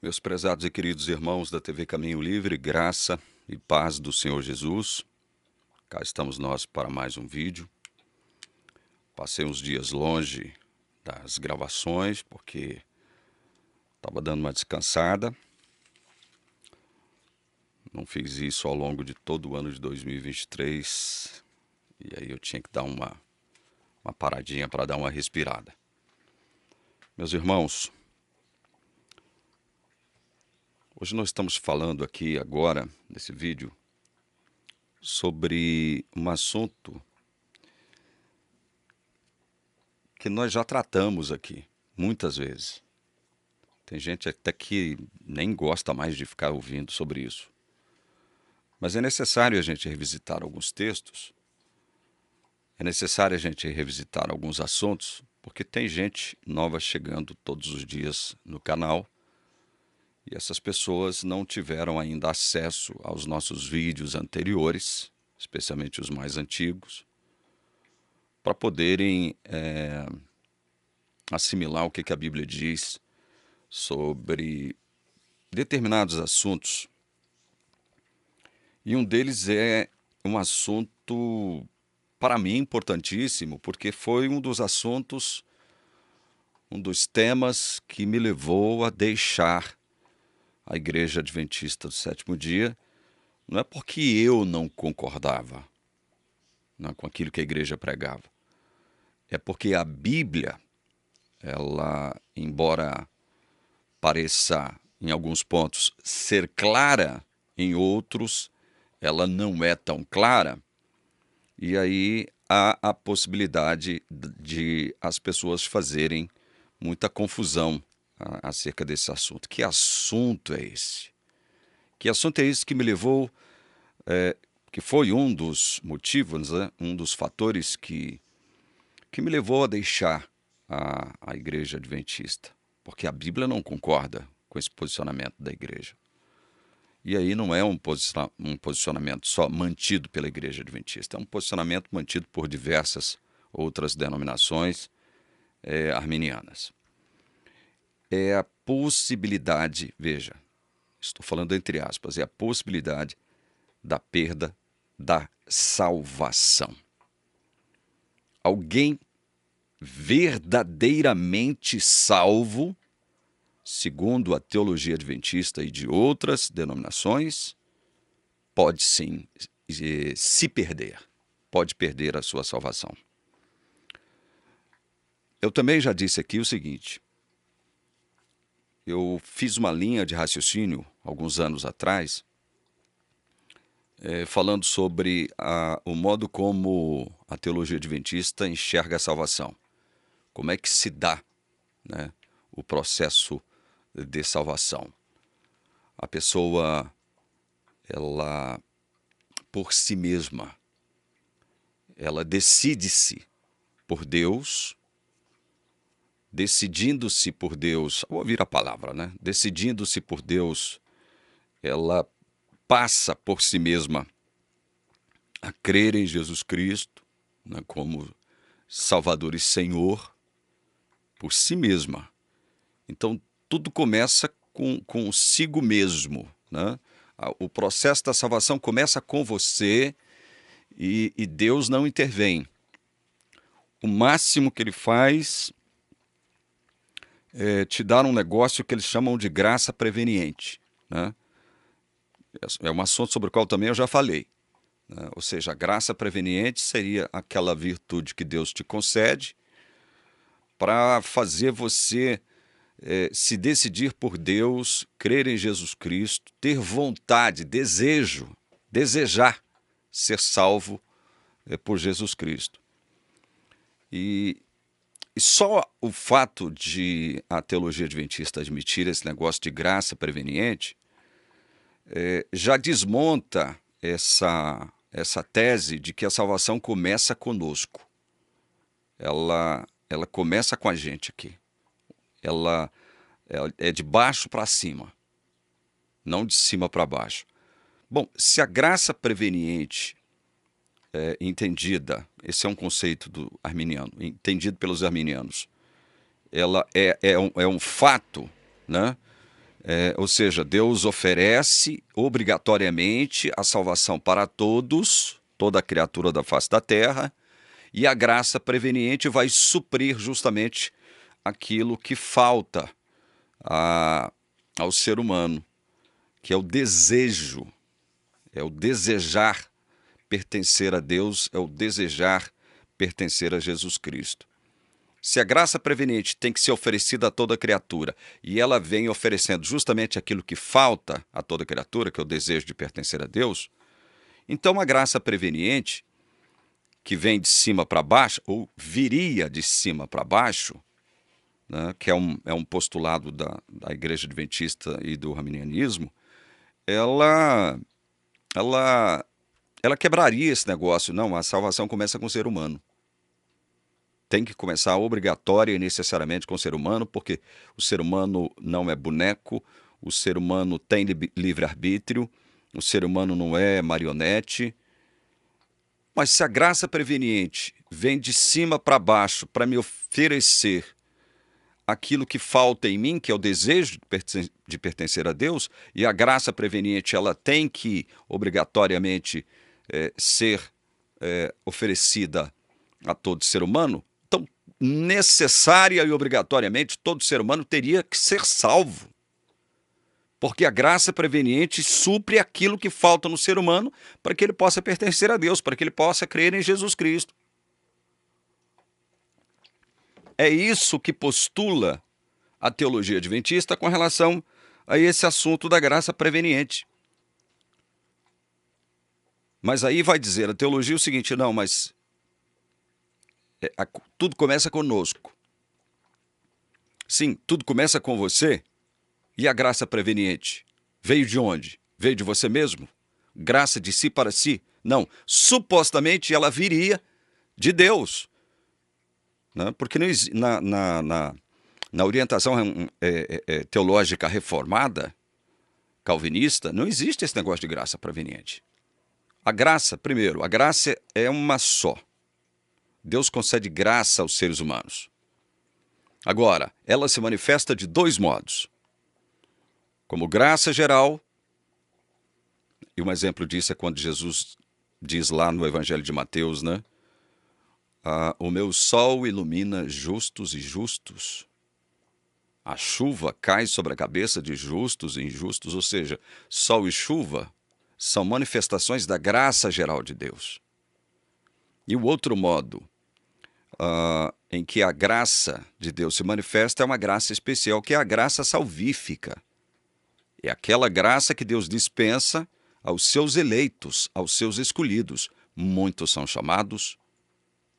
Meus prezados e queridos irmãos da TV Caminho Livre, graça e paz do Senhor Jesus. Cá estamos nós para mais um vídeo. Passei uns dias longe das gravações porque estava dando uma descansada. Não fiz isso ao longo de todo o ano de 2023 e aí eu tinha que dar uma paradinha para dar uma respirada. Meus irmãos, hoje nós estamos falando aqui agora, nesse vídeo, sobre um assunto que nós já tratamos aqui, muitas vezes. Tem gente até que nem gosta mais de ficar ouvindo sobre isso. Mas é necessário a gente revisitar alguns textos, é necessário a gente revisitar alguns assuntos, porque tem gente nova chegando todos os dias no canal e essas pessoas não tiveram ainda acesso aos nossos vídeos anteriores, especialmente os mais antigos, para poderem assimilar o que a Bíblia diz sobre determinados assuntos. E um deles é um assunto, para mim, importantíssimo, porque foi um dos assuntos, um dos temas que me levou a deixar a Igreja Adventista do Sétimo Dia. Não é porque eu não concordava, não, com aquilo que a igreja pregava. É porque a Bíblia, ela, embora pareça, em alguns pontos, ser clara, em outros, ela não é tão clara, e aí há a possibilidade de as pessoas fazerem muita confusão acerca desse assunto. Que assunto é esse? Que assunto é esse que me levou, que foi um dos motivos, né, um dos fatores que me levou a deixar a Igreja Adventista? Porque a Bíblia não concorda com esse posicionamento da igreja. E aí não é um posicionamento só mantido pela Igreja Adventista, é um posicionamento mantido por diversas outras denominações arminianas. É a possibilidade, veja, estou falando entre aspas, é a possibilidade da perda da salvação. Alguém verdadeiramente salvo, segundo a teologia adventista e de outras denominações, pode sim se perder, pode perder a sua salvação. Eu também já disse aqui o seguinte: eu fiz uma linha de raciocínio alguns anos atrás, falando sobre o modo como a teologia adventista enxerga a salvação. Como é que se dá, né, o processo de salvação? A pessoa, ela, por si mesma, ela decide-se por Deus, decidindo-se por Deus, vou ouvir a palavra, né? Decidindo-se por Deus, ela passa por si mesma a crer em Jesus Cristo, né, como Salvador e Senhor, por si mesma. Então, tudo começa consigo mesmo, né? O processo da salvação começa com você e Deus não intervém. O máximo que ele faz é te dar um negócio que eles chamam de graça preveniente, né? É um assunto sobre o qual também eu já falei, né? Ou seja, a graça preveniente seria aquela virtude que Deus te concede para fazer você se decidir por Deus, crer em Jesus Cristo, ter vontade, desejar ser salvo por Jesus Cristo. E só o fato de a teologia adventista admitir esse negócio de graça preveniente já desmonta essa tese de que a salvação começa conosco. Ela começa com a gente aqui. Ela é de baixo para cima, não de cima para baixo. Bom, se a graça preveniente entendida, esse é um conceito do arminiano, entendido pelos arminianos, ela é um fato, né? Ou seja, Deus oferece obrigatoriamente a salvação para todos, toda criatura da face da terra, e a graça preveniente vai suprir justamente aquilo que falta ao ser humano, que é o desejar pertencer a Deus, é o desejar pertencer a Jesus Cristo. Se a graça preveniente tem que ser oferecida a toda criatura e ela vem oferecendo justamente aquilo que falta a toda criatura, que é o desejo de pertencer a Deus, então a graça preveniente, que vem de cima para baixo, ou viria de cima para baixo, né, que é um postulado da Igreja Adventista e do Arminianismo, ela, ela quebraria esse negócio. Não, a salvação começa com o ser humano. Tem que começar obrigatória e necessariamente com o ser humano, porque o ser humano não é boneco, o ser humano tem livre-arbítrio, o ser humano não é marionete. Mas se a graça preveniente vem de cima para baixo para me oferecer aquilo que falta em mim, que é o desejo de pertencer a Deus, e a graça preveniente ela tem que obrigatoriamente ser oferecida a todo ser humano, então necessária e obrigatoriamente todo ser humano teria que ser salvo. Porque a graça preveniente supre aquilo que falta no ser humano para que ele possa pertencer a Deus, para que ele possa crer em Jesus Cristo. É isso que postula a teologia adventista com relação a esse assunto da graça preveniente. Mas aí vai dizer a teologia o seguinte: não, mas tudo começa conosco. Sim, tudo começa com você. E a graça preveniente? Veio de onde? Veio de você mesmo? Graça de si para si? Não. Supostamente ela viria de Deus. Né? Porque na orientação teológica reformada, calvinista, não existe esse negócio de graça preveniente. A graça, primeiro, a graça é uma só. Deus concede graça aos seres humanos. Agora, ela se manifesta de dois modos. Como graça geral, e um exemplo disso é quando Jesus diz lá no Evangelho de Mateus, né? O meu sol ilumina justos e justos. A chuva cai sobre a cabeça de justos e injustos, ou seja, sol e chuva são manifestações da graça geral de Deus. E o outro modo em que a graça de Deus se manifesta é uma graça especial, que é a graça salvífica. É aquela graça que Deus dispensa aos seus eleitos, aos seus escolhidos. Muitos são chamados,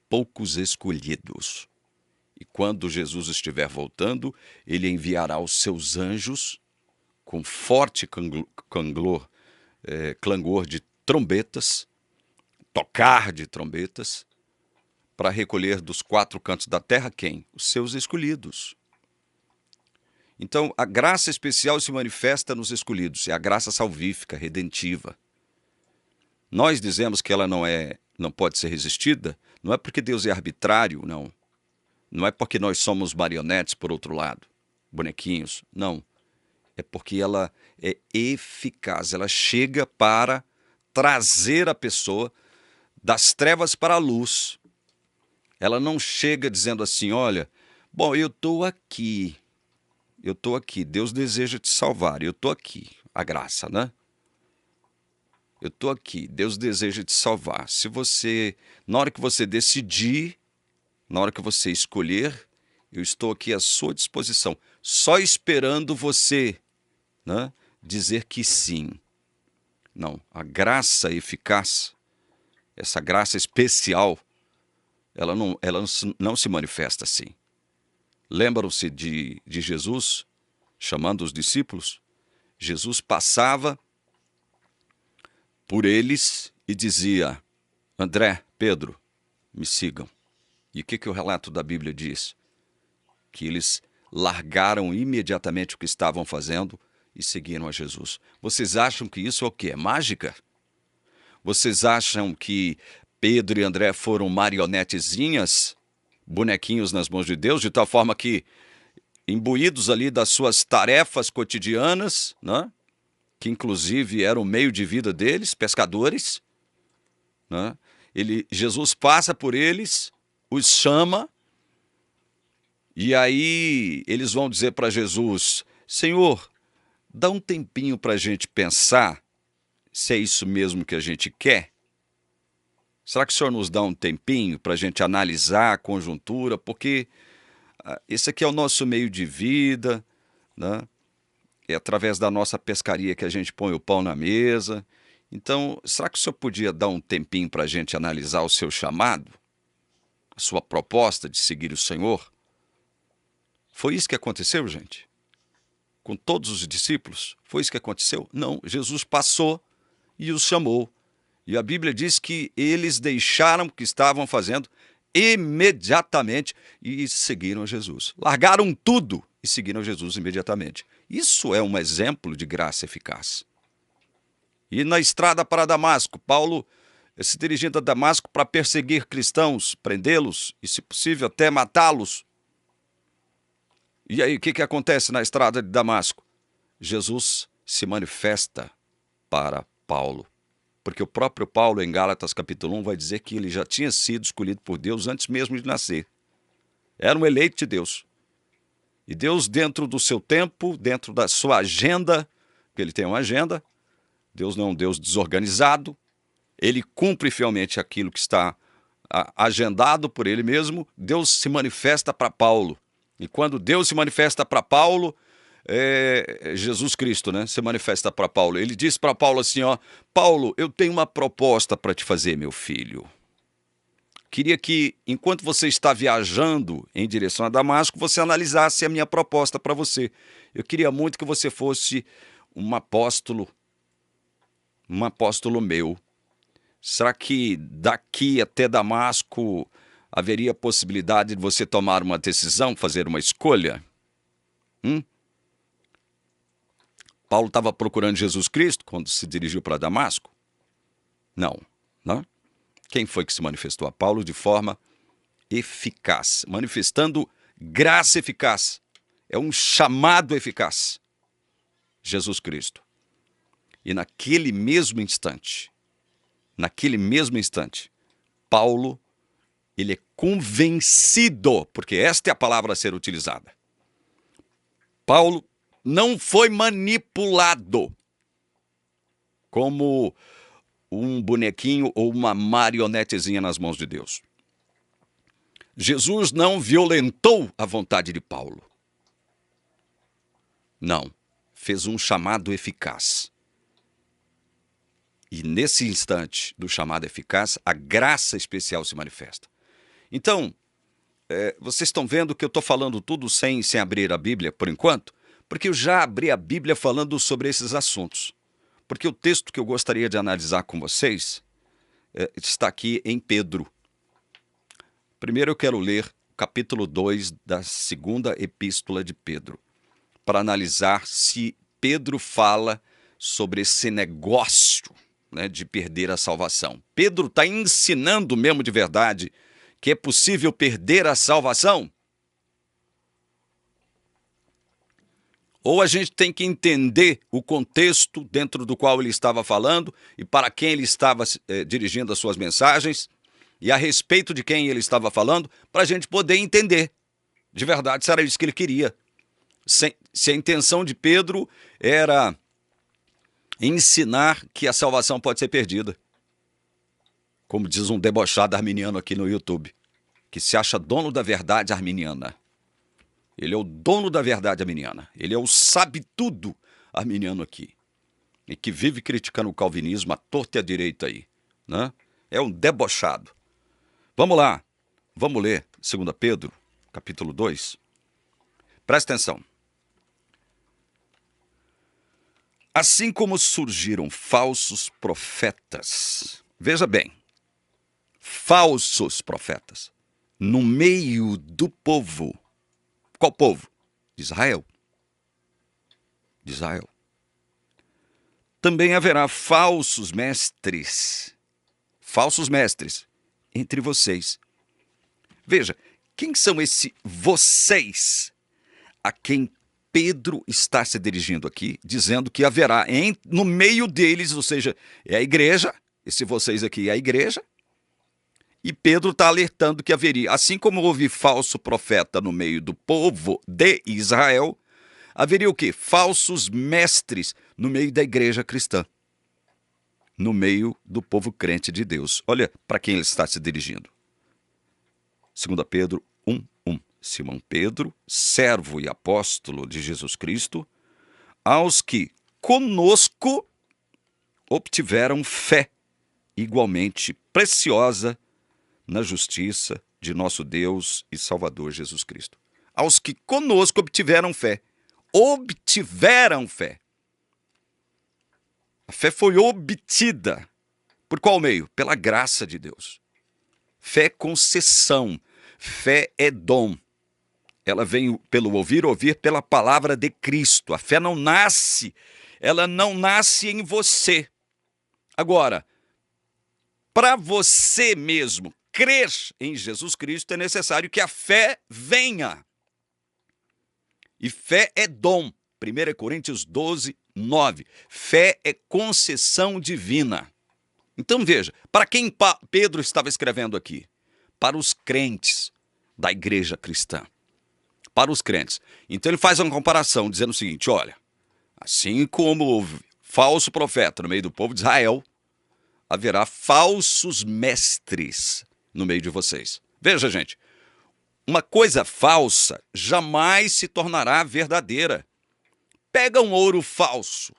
poucos escolhidos. E quando Jesus estiver voltando, ele enviará os seus anjos com forte clangor de trombetas, tocar de trombetas, para recolher dos quatro cantos da terra quem? Os seus escolhidos. Então, a graça especial se manifesta nos escolhidos, é a graça salvífica, redentiva. Nós dizemos que ela não pode ser resistida, não é porque Deus é arbitrário, não. Não é porque nós somos marionetes, por outro lado, bonequinhos, não. É porque ela é eficaz, ela chega para trazer a pessoa das trevas para a luz. Ela não chega dizendo assim: olha, bom, eu estou aqui, Deus deseja te salvar, eu estou aqui, a graça, né? Eu estou aqui, Deus deseja te salvar. Se você, na hora que você decidir, na hora que você escolher, eu estou aqui à sua disposição, só esperando você, né, dizer que sim. Não, a graça eficaz, essa graça especial, ela não se manifesta assim. Lembram-se de Jesus chamando os discípulos? Jesus passava por eles e dizia: André, Pedro, me sigam. E o que o relato da Bíblia diz? Que eles largaram imediatamente o que estavam fazendo e seguiram a Jesus. Vocês acham que isso é o quê? É mágica? Vocês acham que Pedro e André foram marionetezinhas, bonequinhos nas mãos de Deus, de tal forma que imbuídos ali das suas tarefas cotidianas, né? Que inclusive era o meio de vida deles, pescadores, né? Jesus passa por eles, os chama, e aí eles vão dizer para Jesus: Senhor, dá um tempinho para a gente pensar se é isso mesmo que a gente quer. Será que o Senhor nos dá um tempinho para a gente analisar a conjuntura? Porque esse aqui é o nosso meio de vida, né? É através da nossa pescaria que a gente põe o pão na mesa. Então, será que o senhor podia dar um tempinho para a gente analisar o seu chamado? A sua proposta de seguir o Senhor? Foi isso que aconteceu, gente? Com todos os discípulos? Foi isso que aconteceu? Não, Jesus passou e os chamou. E a Bíblia diz que eles deixaram o que estavam fazendo imediatamente e seguiram Jesus. Largaram tudo e seguiram Jesus imediatamente. Isso é um exemplo de graça eficaz. E na estrada para Damasco, Paulo se dirigindo a Damasco para perseguir cristãos, prendê-los e, se possível, até matá-los. E aí, o que acontece na estrada de Damasco? Jesus se manifesta para Paulo. Porque o próprio Paulo, em Gálatas capítulo 1, vai dizer que ele já tinha sido escolhido por Deus antes mesmo de nascer. Era um eleito de Deus. E Deus, dentro do seu tempo, dentro da sua agenda, porque ele tem uma agenda, Deus não é um Deus desorganizado, ele cumpre fielmente aquilo que está agendado por ele mesmo. Deus se manifesta para Paulo. E quando Deus se manifesta para Paulo, Jesus Cristo, né, se manifesta para Paulo. Ele diz para Paulo assim, ó: Paulo, eu tenho uma proposta para te fazer, meu filho. Queria que, enquanto você está viajando em direção a Damasco, você analisasse a minha proposta para você. Eu queria muito que você fosse um apóstolo meu. Será que daqui até Damasco haveria possibilidade de você tomar uma decisão, fazer uma escolha? Paulo estava procurando Jesus Cristo quando se dirigiu para Damasco? Não. Quem foi que se manifestou a Paulo de forma eficaz, manifestando graça eficaz? É um chamado eficaz. Jesus Cristo. E naquele mesmo instante, Paulo, ele é convencido, porque esta é a palavra a ser utilizada. Paulo não foi manipulado como um bonequinho ou uma marionetezinha nas mãos de Deus. Jesus não violentou a vontade de Paulo. Não, fez um chamado eficaz. E nesse instante do chamado eficaz, a graça especial se manifesta. Então, vocês estão vendo que eu estou falando tudo sem abrir a Bíblia por enquanto? Porque eu já abri a Bíblia falando sobre esses assuntos. Porque o texto que eu gostaria de analisar com vocês está aqui em Pedro. Primeiro eu quero ler o capítulo 2 da segunda epístola de Pedro, para analisar se Pedro fala sobre esse negócio, né, de perder a salvação. Pedro está ensinando mesmo de verdade que é possível perder a salvação? Ou a gente tem que entender o contexto dentro do qual ele estava falando e para quem ele estava dirigindo as suas mensagens e a respeito de quem ele estava falando, para a gente poder entender de verdade se era isso que ele queria. Se a intenção de Pedro era ensinar que a salvação pode ser perdida. Como diz um debochado arminiano aqui no YouTube, que se acha dono da verdade arminiana. Ele é o dono da verdade arminiana. Ele é o sabe-tudo arminiano aqui. E que vive criticando o calvinismo à torta e à direita aí, né? É um debochado. Vamos lá. Vamos ler 2 Pedro, capítulo 2. Presta atenção. Assim como surgiram falsos profetas, veja bem, falsos profetas, no meio do povo. Qual povo? De Israel. De Israel. Também haverá falsos mestres entre vocês. Veja, quem são esses vocês? a quem Pedro está se dirigindo aqui, dizendo que haverá no meio deles, ou seja, é a igreja, esse vocês aqui é a igreja, e Pedro está alertando que haveria, assim como houve falso profeta no meio do povo de Israel, haveria o quê? Falsos mestres no meio da igreja cristã, no meio do povo crente de Deus. Olha para quem ele está se dirigindo. 2 Pedro 1:1. Simão Pedro, servo e apóstolo de Jesus Cristo, aos que conosco obtiveram fé igualmente preciosa na justiça de nosso Deus e Salvador Jesus Cristo. Aos que conosco obtiveram fé. Obtiveram fé. A fé foi obtida. Por qual meio? Pela graça de Deus. Fé é concessão. Fé é dom. Ela vem pelo ouvir pela palavra de Cristo. A fé não nasce, ela não nasce em você. Agora, para você mesmo crer em Jesus Cristo, é necessário que a fé venha. E fé é dom. 1 Coríntios 12:9. Fé é concessão divina. Então veja, para quem Pedro estava escrevendo aqui? Para os crentes da igreja cristã. Para os crentes. Então ele faz uma comparação, dizendo o seguinte, olha, assim como houve falso profeta no meio do povo de Israel, haverá falsos mestres no meio de vocês. Veja, gente, uma coisa falsa jamais se tornará verdadeira. Pega um ouro falso.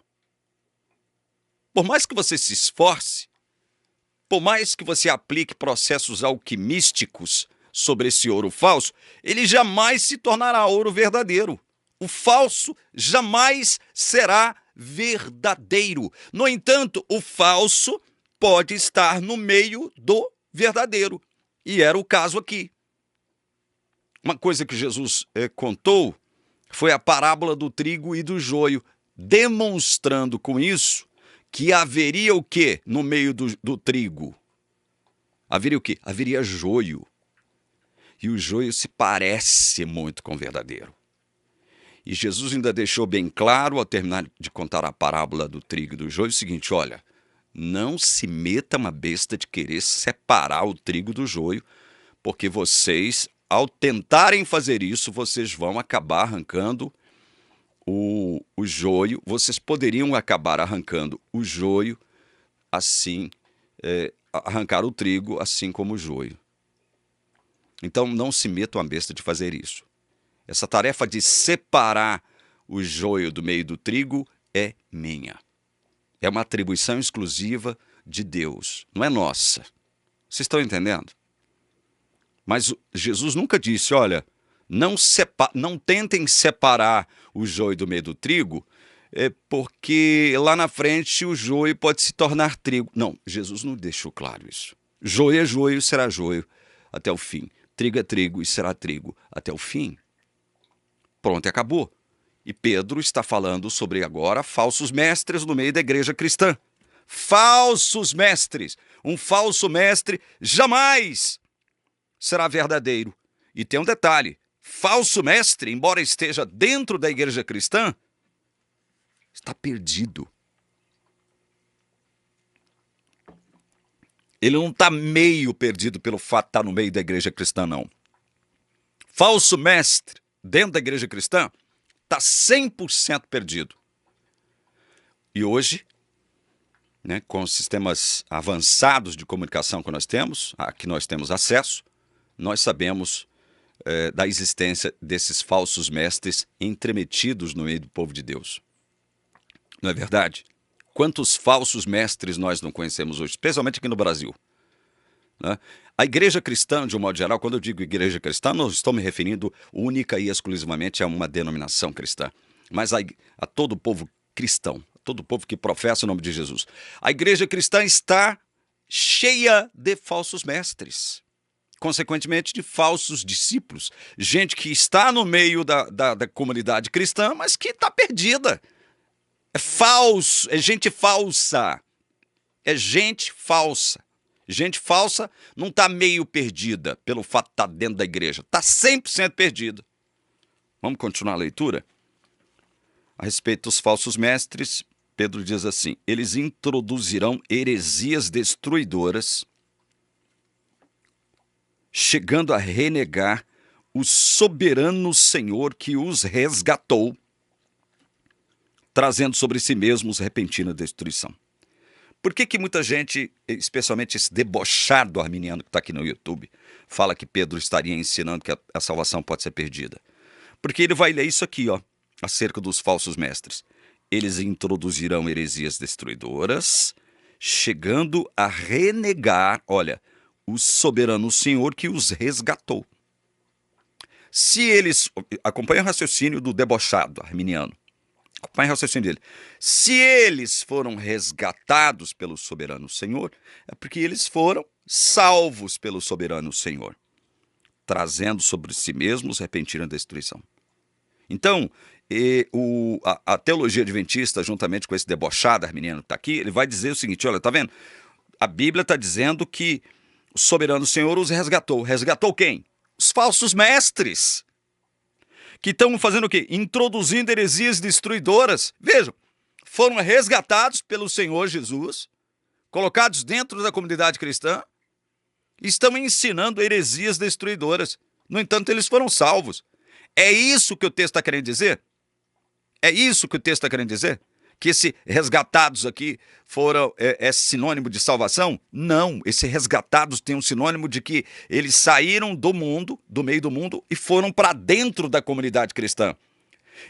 Por mais que você se esforce, por mais que você aplique processos alquimísticos sobre esse ouro falso, ele jamais se tornará ouro verdadeiro. O falso jamais será verdadeiro. No entanto, o falso pode estar no meio do verdadeiro. E era o caso aqui. Uma coisa que Jesus contou foi a parábola do trigo e do joio, demonstrando com isso que haveria o quê no meio do trigo? Haveria o quê? Haveria joio. E o joio se parece muito com o verdadeiro. E Jesus ainda deixou bem claro, ao terminar de contar a parábola do trigo e do joio, o seguinte, olha, não se meta uma besta de querer separar o trigo do joio, porque vocês, ao tentarem fazer isso, vocês vão acabar arrancando o joio, vocês poderiam acabar arrancando o joio, assim, arrancar o trigo, assim como o joio. Então, não se meta uma besta de fazer isso. Essa tarefa de separar o joio do meio do trigo é minha. É uma atribuição exclusiva de Deus, não é nossa. Vocês estão entendendo? Mas Jesus nunca disse, olha, não tentem separar o joio do meio do trigo, porque lá na frente o joio pode se tornar trigo. Não, Jesus não deixou claro isso. Joio é joio, será joio até o fim. Trigo é trigo e será trigo até o fim. Pronto, acabou. E Pedro está falando sobre agora falsos mestres no meio da igreja cristã. Falsos mestres. Um falso mestre jamais será verdadeiro. E tem um detalhe, falso mestre, embora esteja dentro da igreja cristã, está perdido. Ele não está meio perdido pelo fato de estar no meio da igreja cristã, não. Falso mestre dentro da igreja cristã está 100% perdido. E hoje, né, com os sistemas avançados de comunicação que nós temos, a que nós temos acesso, nós sabemos da existência desses falsos mestres entremetidos no meio do povo de Deus. Não é verdade? Quantos falsos mestres nós não conhecemos hoje, especialmente aqui no Brasil? Né? A igreja cristã, de um modo geral, quando eu digo igreja cristã, não estou me referindo única e exclusivamente a uma denominação cristã, mas a todo o povo cristão, a todo o povo que professa o nome de Jesus. A igreja cristã está cheia de falsos mestres, consequentemente de falsos discípulos, gente que está no meio da comunidade cristã, mas que está perdida. É falso, é gente falsa. É gente falsa. Gente falsa não está meio perdida pelo fato de estar dentro da igreja. Está 100% perdida. Vamos continuar a leitura? A respeito dos falsos mestres, Pedro diz assim: eles introduzirão heresias destruidoras, chegando a renegar o soberano Senhor que os resgatou, trazendo sobre si mesmos repentina destruição. Por que muita gente, especialmente esse debochado arminiano que está aqui no YouTube, fala que Pedro estaria ensinando que a salvação pode ser perdida? Porque ele vai ler isso aqui, ó, acerca dos falsos mestres. Eles introduzirão heresias destruidoras, chegando a renegar, olha, o soberano Senhor que os resgatou. Se eles... Acompanha o raciocínio do debochado arminiano. Acompanha o raciocínio dele. Se eles foram resgatados pelo soberano Senhor, é porque eles foram salvos pelo soberano Senhor, trazendo sobre si mesmos repentina destruição. Então, a teologia adventista, juntamente com esse debochado arminiano que está aqui, ele vai dizer o seguinte: olha, tá vendo? A Bíblia está dizendo que o soberano Senhor os resgatou. Resgatou quem? Os falsos mestres, que estão fazendo o quê? Introduzindo heresias destruidoras. Vejam, foram resgatados pelo Senhor Jesus, colocados dentro da comunidade cristã, e estão ensinando heresias destruidoras. No entanto, eles foram salvos. É isso que o texto está querendo dizer? É isso que o texto está querendo dizer? Que esse resgatados aqui foram é sinônimo de salvação? Não, esse resgatados tem um sinônimo de que eles saíram do mundo, do meio do mundo, e foram para dentro da comunidade cristã.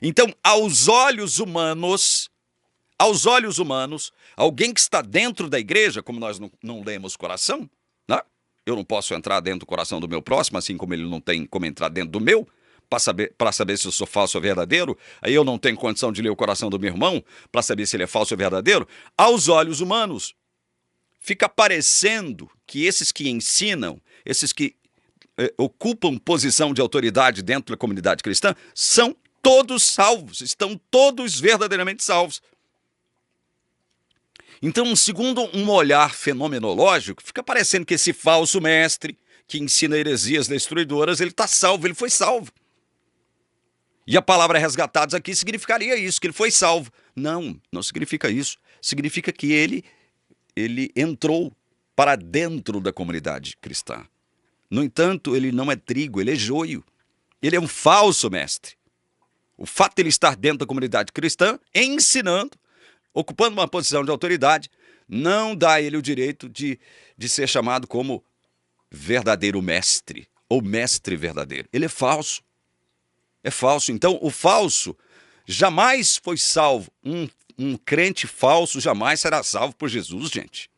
Então, aos olhos humanos, alguém que está dentro da igreja, como nós não lemos coração, né? Eu não posso entrar dentro do coração do meu próximo, assim como ele não tem como entrar dentro do meu, para saber se eu sou falso ou verdadeiro. Aí eu não tenho condição de ler o coração do meu irmão para saber se ele é falso ou verdadeiro. Aos olhos humanos, fica parecendo que esses que ensinam, esses que ocupam posição de autoridade dentro da comunidade cristã, são todos salvos, estão todos verdadeiramente salvos. Então, segundo um olhar fenomenológico, fica parecendo que esse falso mestre que ensina heresias destruidoras, ele está salvo, ele foi salvo. E a palavra resgatados aqui significaria isso, que ele foi salvo. Não, não significa isso. Significa que ele entrou para dentro da comunidade cristã. No entanto, ele não é trigo, ele é joio. Ele é um falso mestre. O fato de ele estar dentro da comunidade cristã, ensinando, ocupando uma posição de autoridade, não dá a ele o direito de ser chamado como verdadeiro mestre, ou mestre verdadeiro. Ele é falso. É falso. Então, o falso jamais foi salvo. Um crente falso jamais será salvo por Jesus, gente.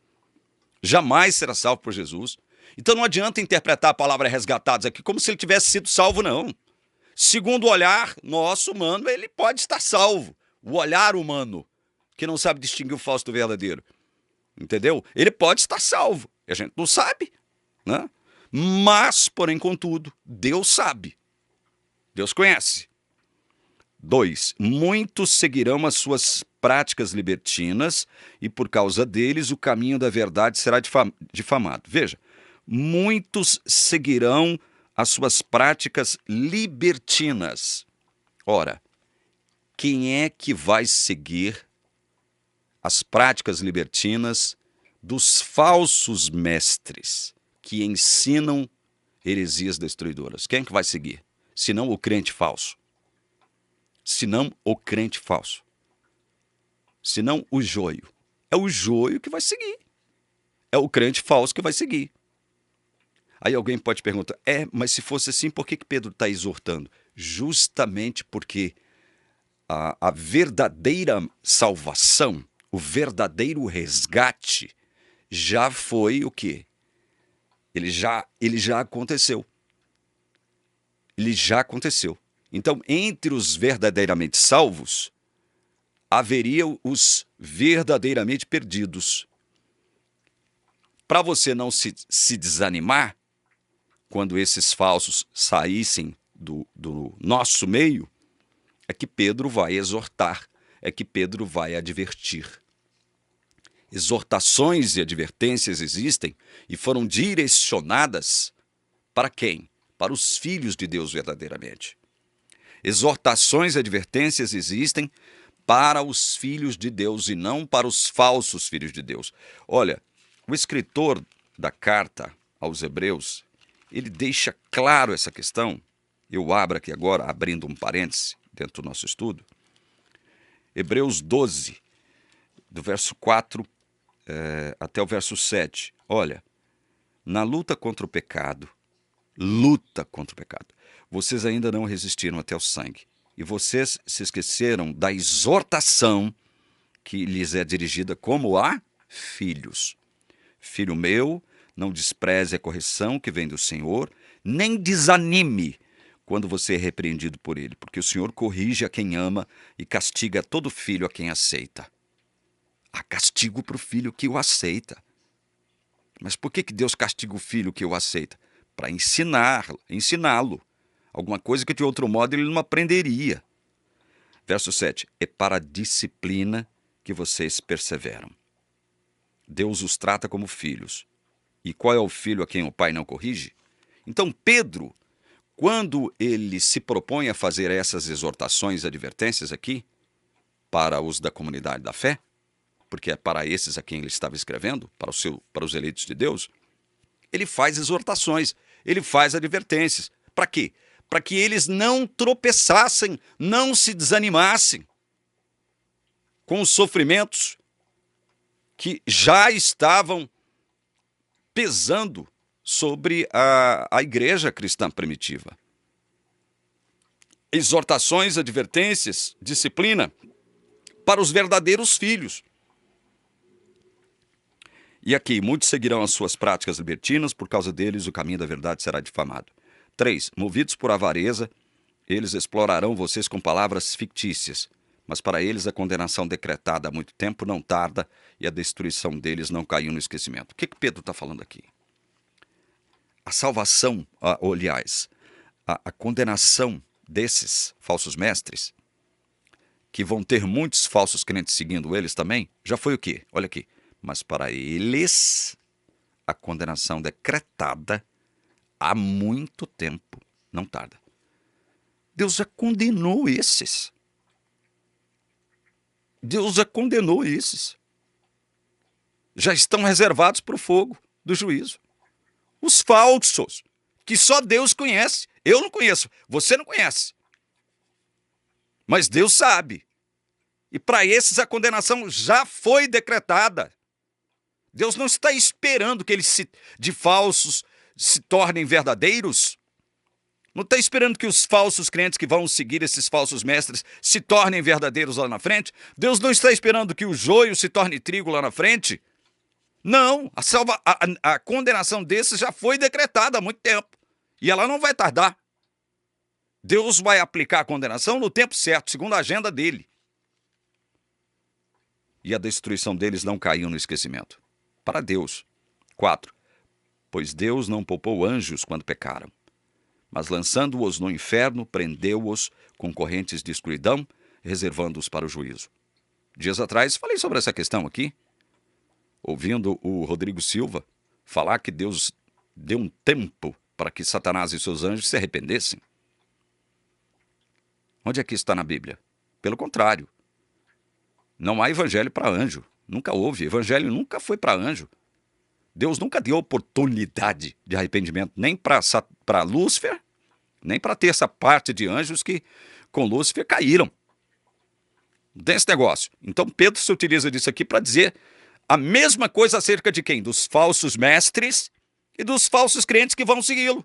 Jamais será salvo por Jesus. Então, não adianta interpretar a palavra resgatados aqui como se ele tivesse sido salvo, não. Segundo o olhar nosso humano, ele pode estar salvo. O olhar humano, que não sabe distinguir o falso do verdadeiro. Entendeu? Ele pode estar salvo. A gente não sabe, né? Mas, porém, contudo, Deus sabe. Deus conhece. 2. Muitos seguirão as suas práticas libertinas e por causa deles o caminho da verdade será difamado. Veja, muitos seguirão as suas práticas libertinas. Ora, quem é que vai seguir as práticas libertinas dos falsos mestres que ensinam heresias destruidoras? Quem é que vai seguir? Senão o crente falso. Senão o crente falso. Senão o joio. É o joio que vai seguir. É o crente falso que vai seguir. Aí alguém pode perguntar, mas se fosse assim, por que Pedro está exortando? Justamente porque a verdadeira salvação, o verdadeiro resgate, já foi o quê? Ele já aconteceu. Ele já aconteceu. Então, entre os verdadeiramente salvos, haveria os verdadeiramente perdidos. Para você não se desanimar, quando esses falsos saíssem do nosso meio, é que Pedro vai exortar, é que Pedro vai advertir. Exortações e advertências existem e foram direcionadas para quem? Para os filhos de Deus verdadeiramente. Exortações e advertências existem para os filhos de Deus e não para os falsos filhos de Deus. Olha, o escritor da carta aos Hebreus, ele deixa claro essa questão. Eu abro aqui agora, abrindo um parêntese dentro do nosso estudo. Hebreus 12, do verso 4 até o verso 7. Olha, na luta contra o pecado, vocês ainda não resistiram até o sangue. E vocês se esqueceram da exortação que lhes é dirigida como a filhos. Filho meu, não despreze a correção que vem do Senhor, nem desanime quando você é repreendido por ele, porque o Senhor corrige a quem ama e castiga todo filho a quem aceita. Há castigo para o filho que o aceita. Mas por que Deus castiga o filho que o aceita? Para ensiná-lo. Alguma coisa que de outro modo ele não aprenderia. Verso 7. É para a disciplina que vocês perseveram. Deus os trata como filhos. E qual é o filho a quem o pai não corrige? Então Pedro, quando ele se propõe a fazer essas exortações e advertências aqui, para os da comunidade da fé, porque é para esses a quem ele estava escrevendo, para os eleitos de Deus, ele faz exortações, ele faz advertências. Para quê? Para que eles não tropeçassem, não se desanimassem com os sofrimentos que já estavam pesando sobre a igreja cristã primitiva. Exortações, advertências, disciplina para os verdadeiros filhos. E aqui, muitos seguirão as suas práticas libertinas, por causa deles o caminho da verdade será difamado. 3. Movidos por avareza, eles explorarão vocês com palavras fictícias, mas para eles a condenação decretada há muito tempo não tarda e a destruição deles não caiu no esquecimento. O que Pedro está falando aqui? A salvação, aliás, a condenação desses falsos mestres, que vão ter muitos falsos crentes seguindo eles também, já foi o quê? Olha aqui. Mas para eles, a condenação decretada há muito tempo não tarda. Deus já condenou esses. Deus já condenou esses. Já estão reservados para o fogo do juízo. Os falsos, que só Deus conhece. Eu não conheço, você não conhece. Mas Deus sabe. E para esses a condenação já foi decretada. Deus não está esperando que eles de falsos se tornem verdadeiros. Não está esperando que os falsos crentes que vão seguir esses falsos mestres se tornem verdadeiros lá na frente. Deus não está esperando que o joio se torne trigo lá na frente. Não, a condenação desses já foi decretada há muito tempo. E ela não vai tardar. Deus vai aplicar a condenação no tempo certo, segundo a agenda dele. E a destruição deles não caiu no esquecimento. Para Deus. 4. Pois Deus não poupou anjos quando pecaram, mas lançando-os no inferno, prendeu-os com correntes de escuridão, reservando-os para o juízo. Dias atrás falei sobre essa questão aqui, ouvindo o Rodrigo Silva falar que Deus deu um tempo para que Satanás e seus anjos se arrependessem. Onde é que isso está na Bíblia? Pelo contrário. Não há evangelho para anjo. Nunca houve. Evangelho nunca foi para anjo. Deus nunca deu oportunidade de arrependimento nem para Lúcifer, nem para ter essa parte de anjos que com Lúcifer caíram. Não tem esse negócio. Então Pedro se utiliza disso aqui para dizer a mesma coisa acerca de quem? Dos falsos mestres e dos falsos crentes que vão segui-lo.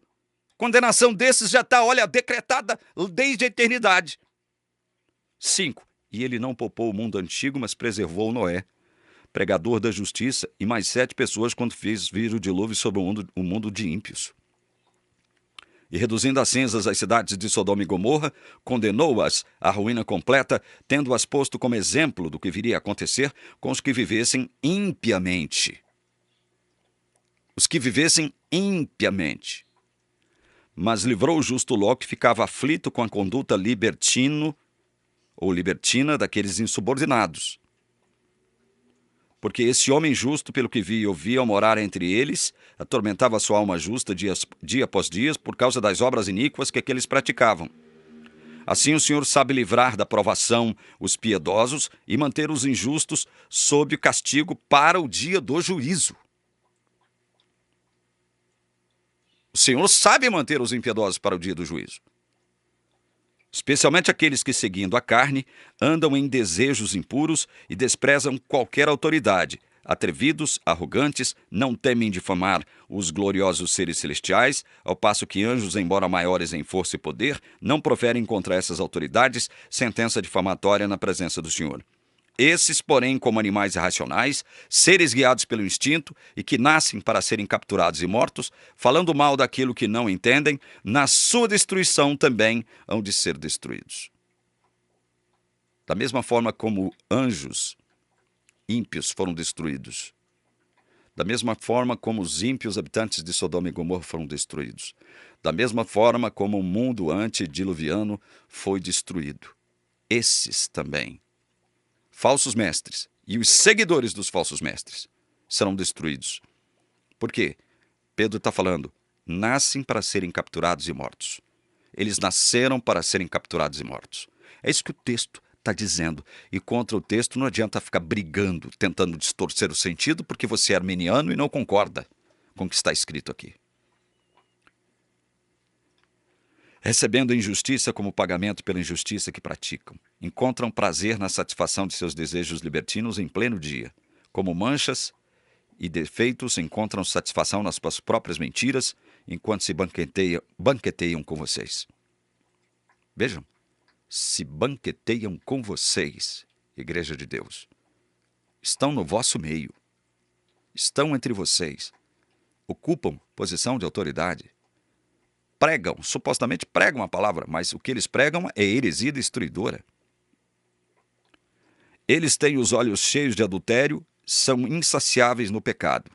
Condenação desses já está, olha, decretada desde a eternidade. 5. E ele não poupou o mundo antigo, mas preservou Noé, pregador da justiça, e mais 7 pessoas quando fez vir o dilúvio sobre o mundo de ímpios. E reduzindo a cinzas as cidades de Sodoma e Gomorra, condenou-as à ruína completa, tendo-as posto como exemplo do que viria a acontecer com os que vivessem impiamente. Os que vivessem impiamente. Mas livrou o justo Ló, que ficava aflito com a conduta libertina daqueles insubordinados. Porque esse homem justo, pelo que vi e ouvi ao morar entre eles, atormentava sua alma justa dia após dia por causa das obras iníquas que aqueles praticavam. Assim o Senhor sabe livrar da provação os piedosos e manter os injustos sob o castigo para o dia do juízo. O Senhor sabe manter os impiedosos para o dia do juízo. Especialmente aqueles que, seguindo a carne, andam em desejos impuros e desprezam qualquer autoridade, atrevidos, arrogantes, não temem difamar os gloriosos seres celestiais, ao passo que anjos, embora maiores em força e poder, não proferem contra essas autoridades sentença difamatória na presença do Senhor. Esses, porém, como animais irracionais, seres guiados pelo instinto e que nascem para serem capturados e mortos, falando mal daquilo que não entendem, na sua destruição também hão de ser destruídos. Da mesma forma como anjos ímpios foram destruídos, da mesma forma como os ímpios habitantes de Sodoma e Gomorra foram destruídos, da mesma forma como o mundo antediluviano foi destruído, esses também, falsos mestres e os seguidores dos falsos mestres serão destruídos. Por quê? Pedro está falando, nascem para serem capturados e mortos. Eles nasceram para serem capturados e mortos. É isso que o texto está dizendo. E contra o texto não adianta ficar brigando, tentando distorcer o sentido, porque você é arminiano e não concorda com o que está escrito aqui. Recebendo a injustiça como pagamento pela injustiça que praticam, encontram prazer na satisfação de seus desejos libertinos em pleno dia. Como manchas e defeitos, encontram satisfação nas suas próprias mentiras, enquanto se banqueteiam com vocês. Vejam, se banqueteiam com vocês, Igreja de Deus. Estão no vosso meio. Estão entre vocês. Ocupam posição de autoridade. Pregam, supostamente pregam a palavra, mas o que eles pregam é heresia destruidora. Eles têm os olhos cheios de adultério, são insaciáveis no pecado.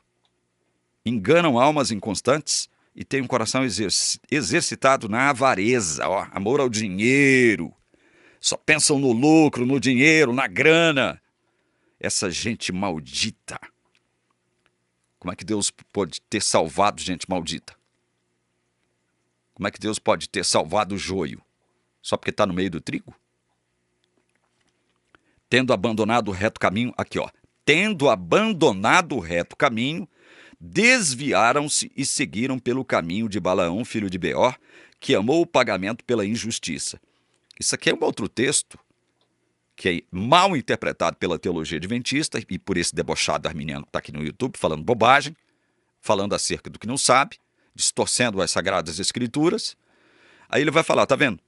Enganam almas inconstantes e têm um coração exercitado na avareza, amor ao dinheiro. Só pensam no lucro, no dinheiro, na grana. Essa gente maldita. Como é que Deus pode ter salvado gente maldita? Como é que Deus pode ter salvado o joio? Só porque está no meio do trigo? Tendo abandonado o reto caminho, aqui ó, tendo abandonado o reto caminho, desviaram-se e seguiram pelo caminho de Balaão, filho de Beor, que amou o pagamento pela injustiça. Isso aqui é um outro texto que é mal interpretado pela teologia adventista e por esse debochado arminiano que está aqui no YouTube, falando bobagem, falando acerca do que não sabe, distorcendo as Sagradas Escrituras. Aí ele vai falar, tá vendo?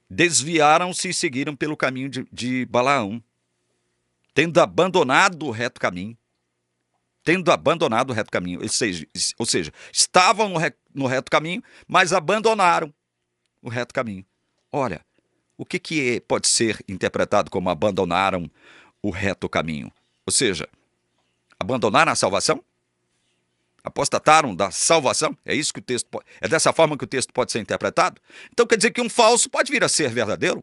Desviaram-se e seguiram pelo caminho de Balaão, tendo abandonado o reto caminho. Tendo abandonado o reto caminho. Ou seja, estavam no reto caminho, mas abandonaram o reto caminho. Olha, o que pode ser interpretado como abandonaram o reto caminho? Ou seja, abandonaram a salvação? Apostataram da salvação? É isso que o texto é dessa forma que o texto pode ser interpretado? Então quer dizer que um falso pode vir a ser verdadeiro?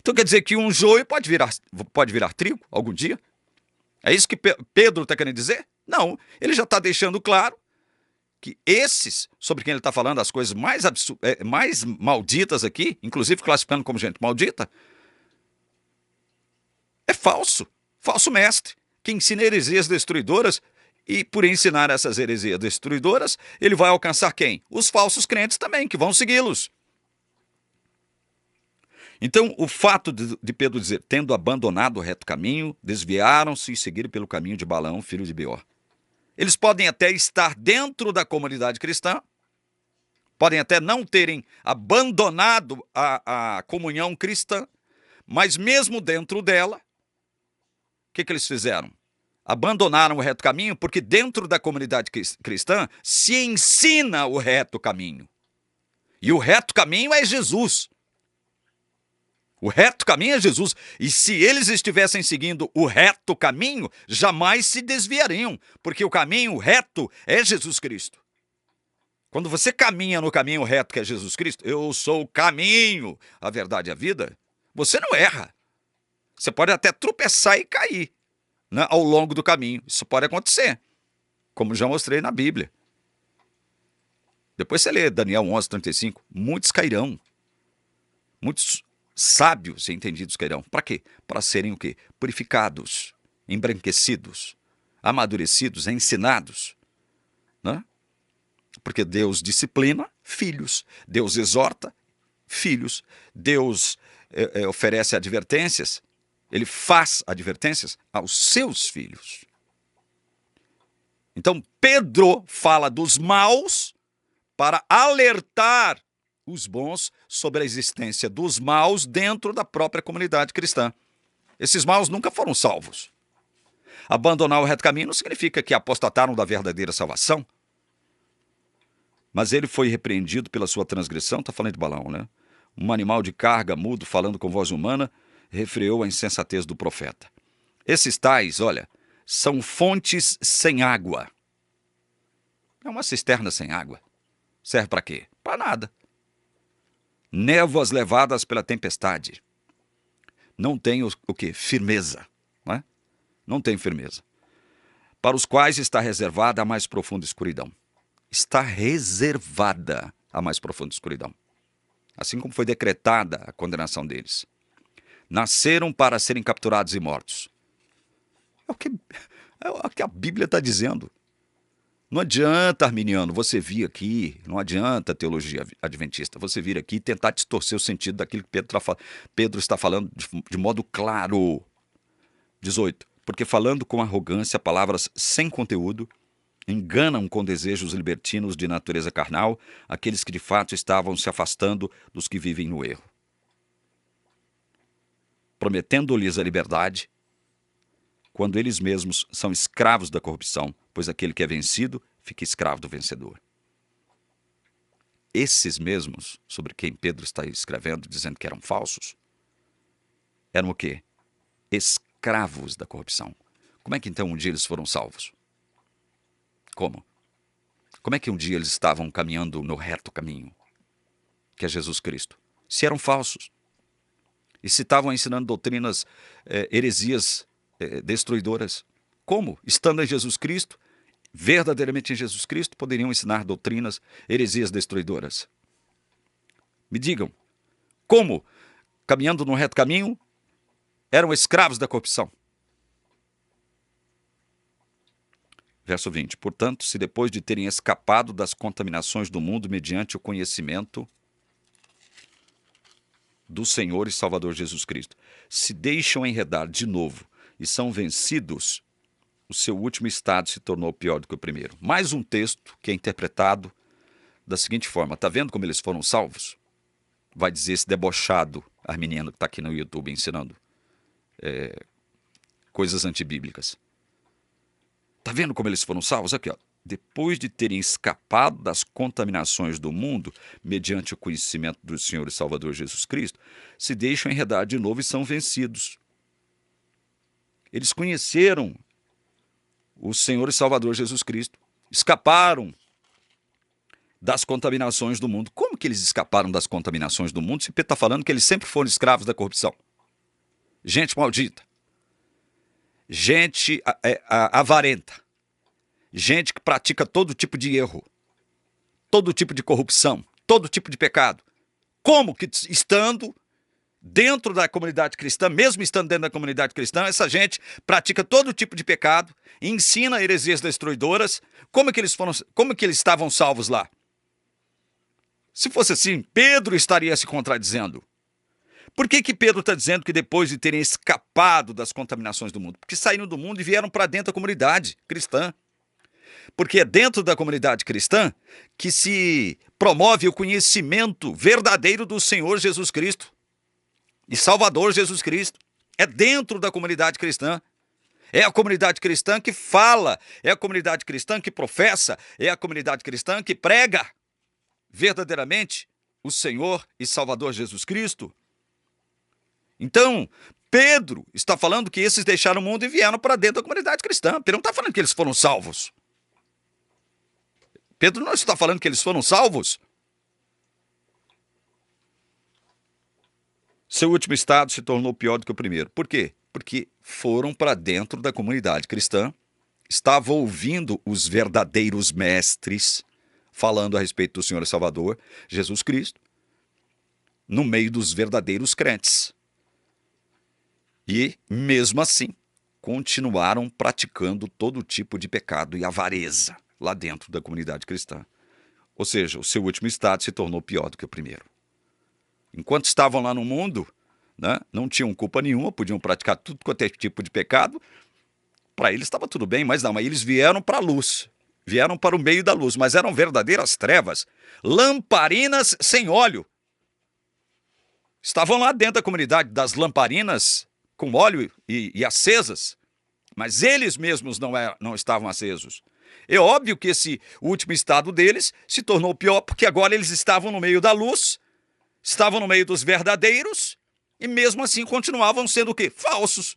Então quer dizer que um joio pode virar trigo algum dia? É isso que Pedro está querendo dizer? Não, ele já está deixando claro que esses, sobre quem ele está falando, as coisas mais malditas aqui, inclusive classificando como gente maldita, é falso mestre, que ensina heresias destruidoras. E por ensinar essas heresias destruidoras, ele vai alcançar quem? Os falsos crentes também, que vão segui-los. Então, o fato de Pedro dizer, tendo abandonado o reto caminho, desviaram-se e seguiram pelo caminho de Balaão, filho de Beor. Eles podem até estar dentro da comunidade cristã, podem até não terem abandonado a comunhão cristã, mas mesmo dentro dela, o que eles fizeram? Abandonaram o reto caminho, porque dentro da comunidade cristã se ensina o reto caminho. E o reto caminho é Jesus. O reto caminho é Jesus. E se eles estivessem seguindo o reto caminho, jamais se desviariam, porque o caminho reto é Jesus Cristo. Quando você caminha no caminho reto que é Jesus Cristo, eu sou o caminho, a verdade e a vida, você não erra. Você pode até tropeçar e cair, né, ao longo do caminho. Isso pode acontecer, como já mostrei na Bíblia. Depois você lê Daniel 11:35. Muitos cairão. Muitos sábios e entendidos cairão. Para quê? Para serem o quê? Purificados, embranquecidos, amadurecidos, ensinados, né? Porque Deus disciplina filhos, Deus exorta filhos, Deus oferece advertências, Ele faz advertências aos seus filhos. Então Pedro fala dos maus para alertar os bons sobre a existência dos maus dentro da própria comunidade cristã. Esses maus nunca foram salvos. Abandonar o reto caminho não significa que apostataram da verdadeira salvação. Mas ele foi repreendido pela sua transgressão, está falando de Balaão, né? Um animal de carga, mudo, falando com voz humana, refreou a insensatez do profeta. Esses tais, olha, são fontes sem água. É uma cisterna sem água. Serve para quê? Para nada. Névoas levadas pela tempestade. Não tem o quê? Firmeza. Né? Não tem firmeza. Para os quais está reservada a mais profunda escuridão. Está reservada a mais profunda escuridão. Assim como foi decretada a condenação deles. Nasceram para serem capturados e mortos. É o que a Bíblia está dizendo. Não adianta, arminiano, você vir aqui, não adianta teologia adventista, você vir aqui e tentar distorcer o sentido daquilo que Pedro está falando de modo claro. 18. Porque falando com arrogância palavras sem conteúdo, enganam com desejos libertinos de natureza carnal aqueles que de fato estavam se afastando dos que vivem no erro. Prometendo-lhes a liberdade, quando eles mesmos são escravos da corrupção, pois aquele que é vencido fica escravo do vencedor. Esses mesmos, sobre quem Pedro está escrevendo, dizendo que eram falsos, eram o quê? Escravos da corrupção. Como é que então um dia eles foram salvos? Como? Como é que um dia eles estavam caminhando no reto caminho, que é Jesus Cristo? Se eram falsos. E se estavam ensinando doutrinas, heresias destruidoras. Como? Estando em Jesus Cristo, verdadeiramente em Jesus Cristo, poderiam ensinar doutrinas, heresias destruidoras. Me digam, como, caminhando no reto caminho, eram escravos da corrupção? Verso 20. Portanto, se depois de terem escapado das contaminações do mundo mediante o conhecimento do Senhor e Salvador Jesus Cristo, se deixam enredar de novo e são vencidos, o seu último estado se tornou pior do que o primeiro. Mais um texto que é interpretado da seguinte forma. Está vendo como eles foram salvos? Vai dizer esse debochado arminiano que está aqui no YouTube ensinando coisas antibíblicas. Está vendo como eles foram salvos? Aqui, ó. Depois de terem escapado das contaminações do mundo, mediante o conhecimento do Senhor e Salvador Jesus Cristo, se deixam enredar de novo e são vencidos. Eles conheceram o Senhor e Salvador Jesus Cristo, escaparam das contaminações do mundo. Como que eles escaparam das contaminações do mundo se Pedro está falando que eles sempre foram escravos da corrupção? Gente maldita. Gente avarenta, gente que pratica todo tipo de erro, todo tipo de corrupção, todo tipo de pecado. Como que estando dentro da comunidade cristã, mesmo estando dentro da comunidade cristã, essa gente pratica todo tipo de pecado, ensina heresias destruidoras? Como que eles estavam salvos lá? Se fosse assim, Pedro estaria se contradizendo. Por que Pedro está dizendo que depois de terem escapado das contaminações do mundo? Porque saíram do mundo e vieram para dentro da comunidade cristã. Porque é dentro da comunidade cristã que se promove o conhecimento verdadeiro do Senhor Jesus Cristo e Salvador Jesus Cristo. É dentro da comunidade cristã. É a comunidade cristã que fala, é a comunidade cristã que professa, é a comunidade cristã que prega verdadeiramente o Senhor e Salvador Jesus Cristo. Então, Pedro está falando que esses deixaram o mundo e vieram para dentro da comunidade cristã. Pedro não está falando que eles foram salvos. Pedro não está falando que eles foram salvos. Seu último estado se tornou pior do que o primeiro. Por quê? Porque foram para dentro da comunidade cristã, estavam ouvindo os verdadeiros mestres falando a respeito do Senhor e Salvador, Jesus Cristo. no meio dos verdadeiros crentes. E, mesmo assim, continuaram praticando todo tipo de pecado e avareza lá dentro da comunidade cristã. Ou seja, o seu último estado se tornou pior do que o primeiro. Enquanto estavam lá no mundo, né, não tinham culpa nenhuma, podiam praticar tudo quanto é tipo de pecado. Para eles estava tudo bem, mas não, mas eles vieram para a luz, vieram para o meio da luz, mas eram verdadeiras trevas, lamparinas sem óleo. Estavam lá dentro da comunidade das lamparinas com óleo e acesas, mas eles mesmos não estavam acesos. É óbvio que esse último estado deles se tornou pior, porque agora eles estavam no meio da luz, estavam no meio dos verdadeiros, e mesmo assim continuavam sendo o quê? Falsos.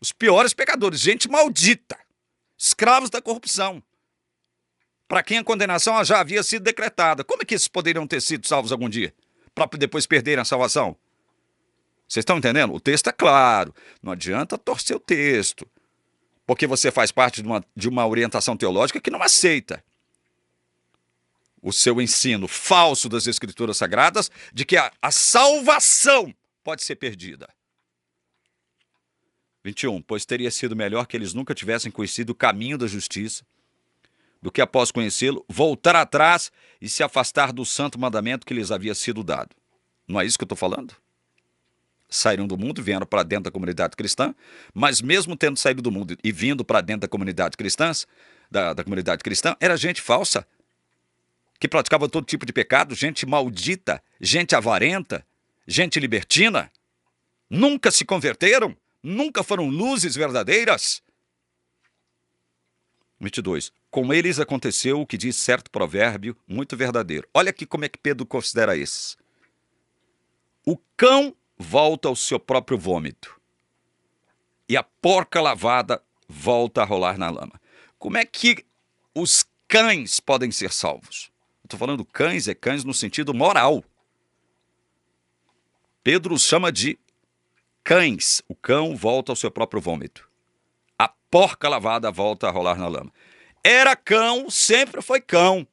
Os piores pecadores, gente maldita, escravos da corrupção, para quem a condenação já havia sido decretada. Como é que esses poderiam ter sido salvos algum dia, para depois perderem a salvação? Vocês estão entendendo? O texto é claro, não adianta torcer o texto, porque você faz parte de uma orientação teológica que não aceita o seu ensino falso das Escrituras Sagradas de que a salvação pode ser perdida. 21. Pois teria sido melhor que eles nunca tivessem conhecido o caminho da justiça, do que após conhecê-lo, voltar atrás e se afastar do santo mandamento que lhes havia sido dado. Não é isso que eu estou falando? Saíram do mundo e vieram para dentro da comunidade cristã, mas mesmo tendo saído do mundo e vindo para dentro da comunidade cristã, era gente falsa, que praticava todo tipo de pecado, gente maldita, gente avarenta, gente libertina. Nunca se converteram, nunca foram luzes verdadeiras. 22. Com eles aconteceu o que diz certo provérbio muito verdadeiro. Olha aqui como é que Pedro considera esses. O cão volta ao seu próprio vômito, e a porca lavada volta a rolar na lama. Como é que os cães podem ser salvos? Eu estou falando cães, é cães no sentido moral. Pedro os chama de cães. O cão volta ao seu próprio vômito. A porca lavada volta a rolar na lama. Era cão, sempre foi cão.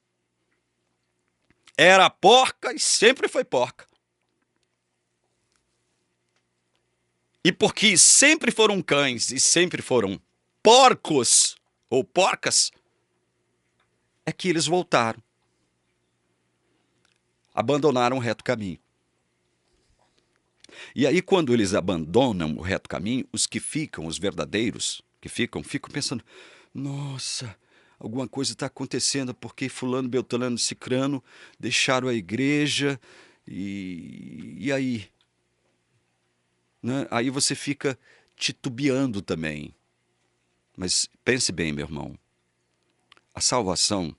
Era porca e sempre foi porca. E porque sempre foram cães e sempre foram porcos ou porcas, é que eles voltaram. Abandonaram o reto caminho. E aí, quando eles abandonam o reto caminho, os que ficam, os verdadeiros, que ficam pensando, nossa, alguma coisa está acontecendo, porque fulano, beltrano, cicrano deixaram a igreja, e aí? Né? Aí você fica titubeando também. Mas pense bem, meu irmão, a salvação,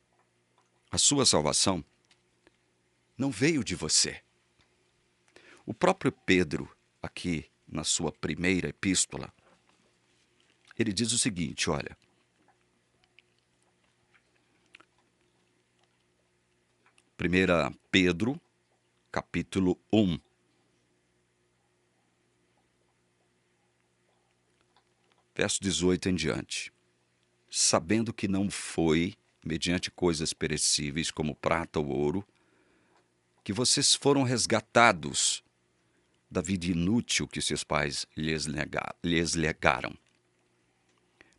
a sua salvação, não veio de você. O próprio Pedro, aqui na sua primeira epístola, ele diz o seguinte, olha. 1 Pedro, capítulo 1. Verso 18 em diante. Sabendo que não foi mediante coisas perecíveis como prata ou ouro, que vocês foram resgatados da vida inútil que seus pais lhes legaram,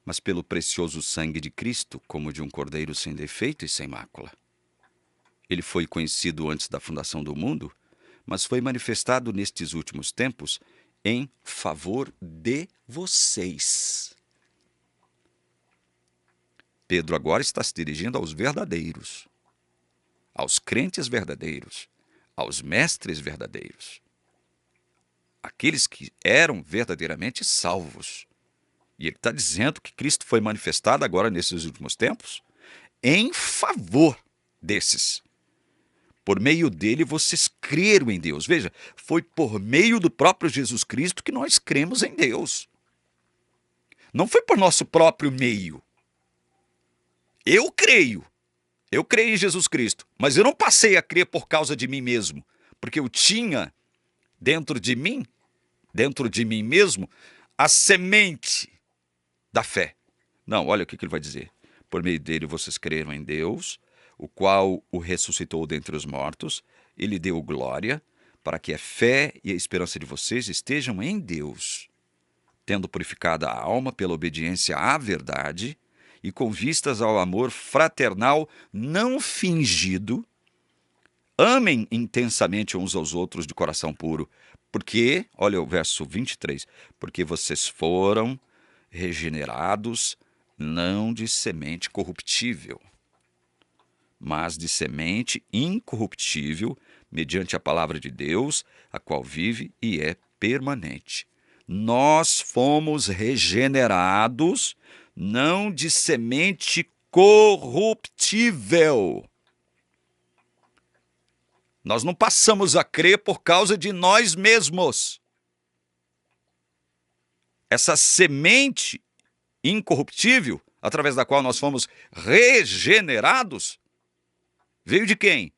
mas pelo precioso sangue de Cristo, como de um cordeiro sem defeito e sem mácula. Ele foi conhecido antes da fundação do mundo, mas foi manifestado nestes últimos tempos em favor de vocês. Pedro agora está se dirigindo aos verdadeiros, aos crentes verdadeiros, aos mestres verdadeiros, aqueles que eram verdadeiramente salvos. E ele está dizendo que Cristo foi manifestado agora nesses últimos tempos em favor desses. Por meio dele vocês creram em Deus. Veja, foi por meio do próprio Jesus Cristo que nós cremos em Deus. Não foi por nosso próprio meio. Eu creio em Jesus Cristo, mas eu não passei a crer por causa de mim mesmo, porque eu tinha dentro de mim mesmo, a semente da fé. Não, olha o que ele vai dizer. Por meio dele vocês creram em Deus, o qual o ressuscitou dentre os mortos, e lhe deu glória, para que a fé e a esperança de vocês estejam em Deus, tendo purificado a alma pela obediência à verdade e com vistas ao amor fraternal não fingido, amem intensamente uns aos outros de coração puro, porque, olha o verso 23, porque vocês foram regenerados não de semente corruptível, mas de semente incorruptível, mediante a palavra de Deus, a qual vive e é permanente. Nós fomos regenerados não de semente corruptível. Nós não passamos a crer por causa de nós mesmos. Essa semente incorruptível, através da qual nós fomos regenerados, veio de quem?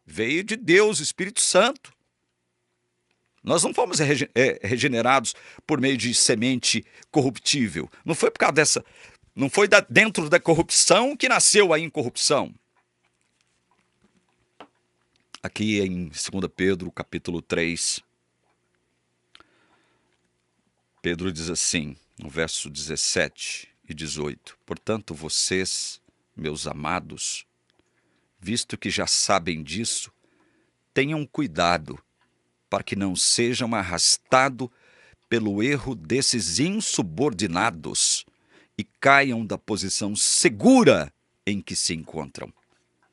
Veio de Deus, Espírito Santo. Nós não fomos regenerados por meio de semente corruptível. Não foi por causa dessa. Não foi dentro da corrupção que nasceu a incorrupção. Aqui em 2 Pedro, capítulo 3, Pedro diz assim, no verso 17 e 18: Portanto, vocês, meus amados, visto que já sabem disso, tenham cuidado para que não sejam arrastados pelo erro desses insubordinados e caiam da posição segura em que se encontram.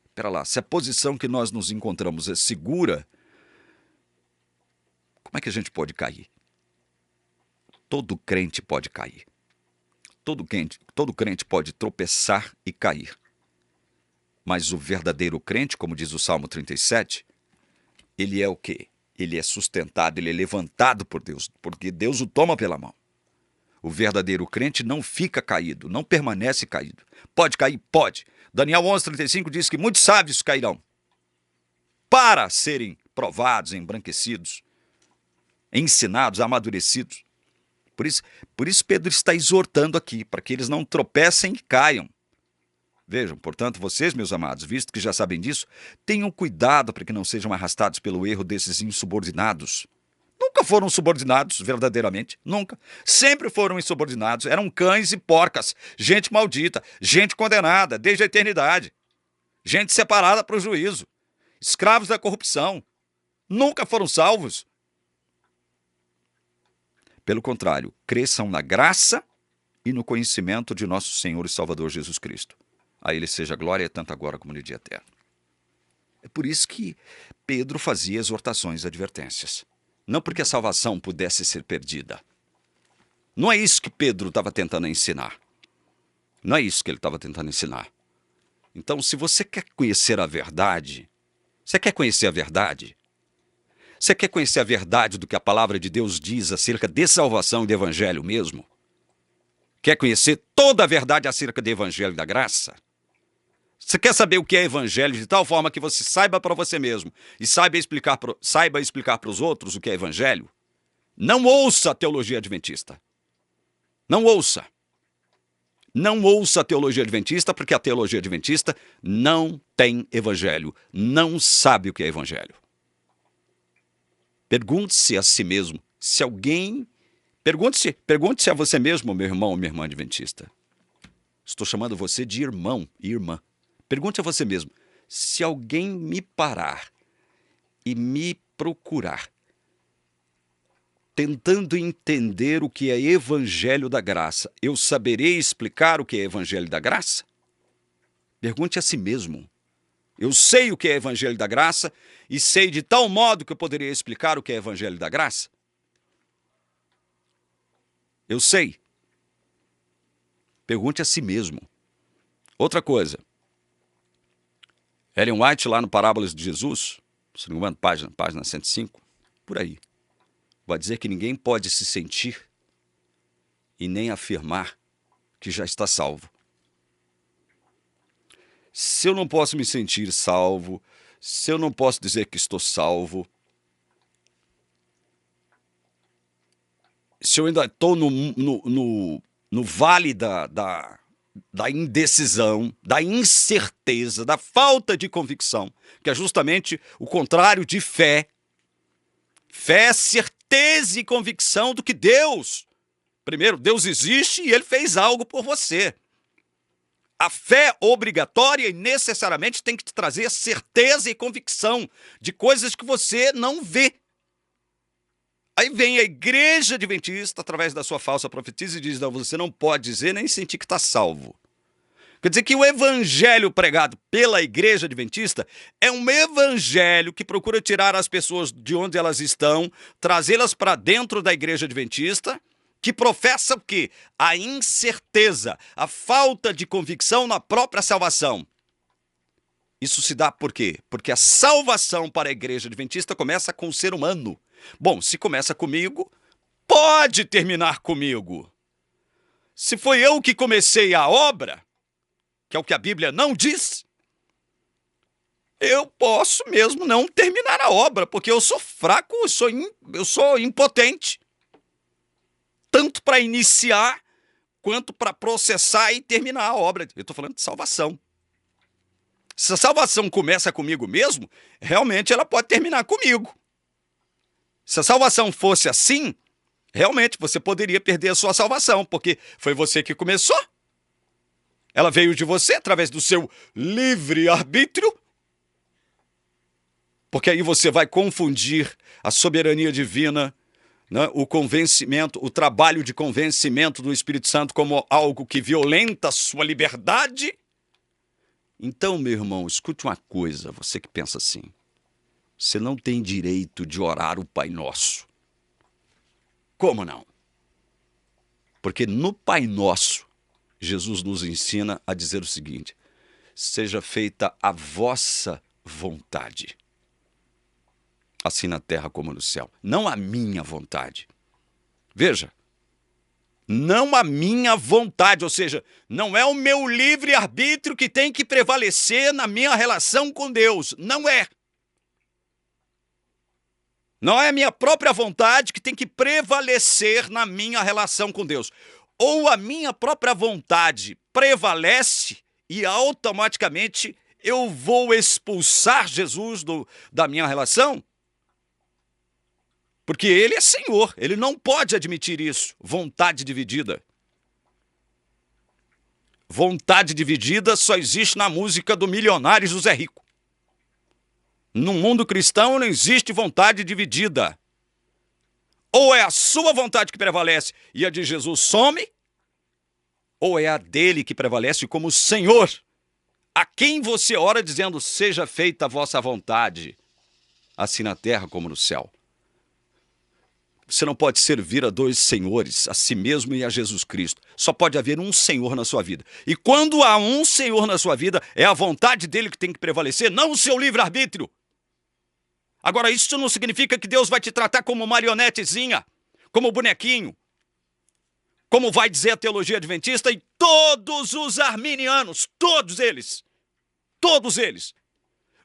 Espera lá, se a posição que nós nos encontramos é segura, como é que a gente pode cair? Todo crente pode cair. Todo crente pode tropeçar e cair. Mas o verdadeiro crente, como diz o Salmo 37, ele é o quê? Ele é sustentado, ele é levantado por Deus, porque Deus o toma pela mão. O verdadeiro crente não fica caído, não permanece caído. Pode cair? Pode. Daniel 11:35 diz que muitos sábios cairão para serem provados, embranquecidos, ensinados, amadurecidos. Por isso Pedro está exortando aqui, para que eles não tropecem e caiam. Vejam, portanto, vocês, meus amados, visto que já sabem disso, tenham cuidado para que não sejam arrastados pelo erro desses insubordinados. Nunca foram subordinados, verdadeiramente, nunca. Sempre foram insubordinados, eram cães e porcas, gente maldita, gente condenada desde a eternidade, gente separada para o juízo, escravos da corrupção. Nunca foram salvos. Pelo contrário, cresçam na graça e no conhecimento de nosso Senhor e Salvador Jesus Cristo. A ele seja glória tanto agora como no dia eterno. É por isso que Pedro fazia exortações e advertências. Não porque a salvação pudesse ser perdida. Não é isso que Pedro estava tentando ensinar. Não é isso que ele estava tentando ensinar. Então, se você quer conhecer a verdade, você quer conhecer a verdade? Você quer conhecer a verdade do que a palavra de Deus diz acerca de salvação e do evangelho mesmo? Quer conhecer toda a verdade acerca do evangelho e da graça? Você quer saber o que é evangelho de tal forma que você saiba para você mesmo e saiba explicar para os outros o que é evangelho? Não ouça a teologia adventista. Não ouça. Não ouça a teologia adventista, porque a teologia adventista não tem evangelho, não sabe o que é evangelho. Pergunte-se a si mesmo, se alguém... Pergunte-se a você mesmo, meu irmão ou minha irmã adventista. Estou chamando você de irmão e irmã. Pergunte a você mesmo, se alguém me parar e me procurar, tentando entender o que é evangelho da graça, eu saberei explicar o que é evangelho da graça? Pergunte a si mesmo. Eu sei o que é evangelho da graça e sei de tal modo que eu poderia explicar o que é evangelho da graça? Eu sei. Pergunte a si mesmo. Outra coisa. Ellen White, lá no Parábolas de Jesus, se não me engano, página 105, por aí, vai dizer que ninguém pode se sentir e nem afirmar que já está salvo. Se eu não posso me sentir salvo, se eu não posso dizer que estou salvo, se eu ainda estou no vale da indecisão, da incerteza, da falta de convicção, que é justamente o contrário de fé, Fé é certeza e convicção do que Deus... Primeiro, Deus existe e Ele fez algo por você. A fé obrigatória e necessariamente tem que te trazer certeza e convicção de coisas que você não vê. Aí vem a igreja adventista, através da sua falsa profecia, e diz: não, você não pode dizer nem sentir que está salvo. Quer dizer que o evangelho pregado pela igreja adventista é um evangelho que procura tirar as pessoas de onde elas estão, trazê-las para dentro da igreja adventista, que professa o quê? A incerteza, a falta de convicção na própria salvação. Isso se dá por quê? Porque a salvação para a igreja adventista começa com o ser humano. Bom, se começa comigo, pode terminar comigo. Se foi eu que comecei a obra, que é o que a Bíblia não diz, eu posso mesmo não terminar a obra, porque eu sou fraco, eu sou impotente. Tanto para iniciar, quanto para processar e terminar a obra. Eu estou falando de salvação. Se a salvação começa comigo mesmo, realmente ela pode terminar comigo. Se a salvação fosse assim, realmente você poderia perder a sua salvação, porque foi você que começou. Ela veio de você através do seu livre-arbítrio. Porque aí você vai confundir a soberania divina, né, o convencimento, o trabalho de convencimento do Espírito Santo como algo que violenta a sua liberdade. Então, meu irmão, escute uma coisa, você que pensa assim. Você não tem direito de orar o Pai Nosso. Como não? Porque no Pai Nosso, Jesus nos ensina a dizer o seguinte: seja feita a vossa vontade, assim na terra como no céu. Não a minha vontade. Veja, não a minha vontade, ou seja, não é o meu livre-arbítrio que tem que prevalecer na minha relação com Deus. Não é. Não é a minha própria vontade que tem que prevalecer na minha relação com Deus. Ou a minha própria vontade prevalece e automaticamente eu vou expulsar Jesus da minha relação? Porque Ele é Senhor, Ele não pode admitir isso. Vontade dividida. Vontade dividida só existe na música do milionário José Rico. No mundo cristão não existe vontade dividida. Ou é a sua vontade que prevalece e a de Jesus some, ou é a dele que prevalece como Senhor, a quem você ora dizendo: seja feita a vossa vontade, assim na terra como no céu. Você não pode servir a dois senhores, a si mesmo e a Jesus Cristo. Só pode haver um Senhor na sua vida. E quando há um Senhor na sua vida, é a vontade dele que tem que prevalecer, não o seu livre-arbítrio. Agora, isso não significa que Deus vai te tratar como marionetezinha, como bonequinho, como vai dizer a teologia adventista e todos os arminianos, todos eles,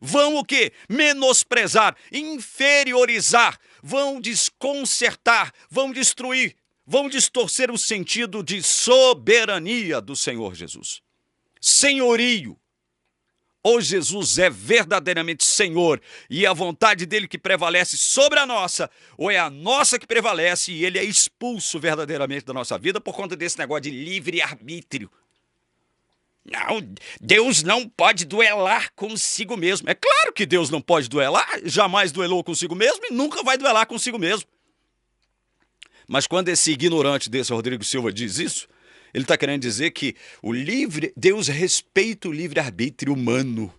vão o quê? Menosprezar, inferiorizar, vão desconcertar, vão destruir, vão distorcer o sentido de soberania do Senhor Jesus. Senhorio. Ou Jesus é verdadeiramente Senhor e é a vontade dele que prevalece sobre a nossa, ou é a nossa que prevalece e ele é expulso verdadeiramente da nossa vida por conta desse negócio de livre-arbítrio. Não, Deus não pode duelar consigo mesmo. É claro que Deus não pode duelar, jamais duelou consigo mesmo e nunca vai duelar consigo mesmo. Mas quando esse ignorante desse Rodrigo Silva diz isso, ele está querendo dizer que Deus respeita o livre-arbítrio humano.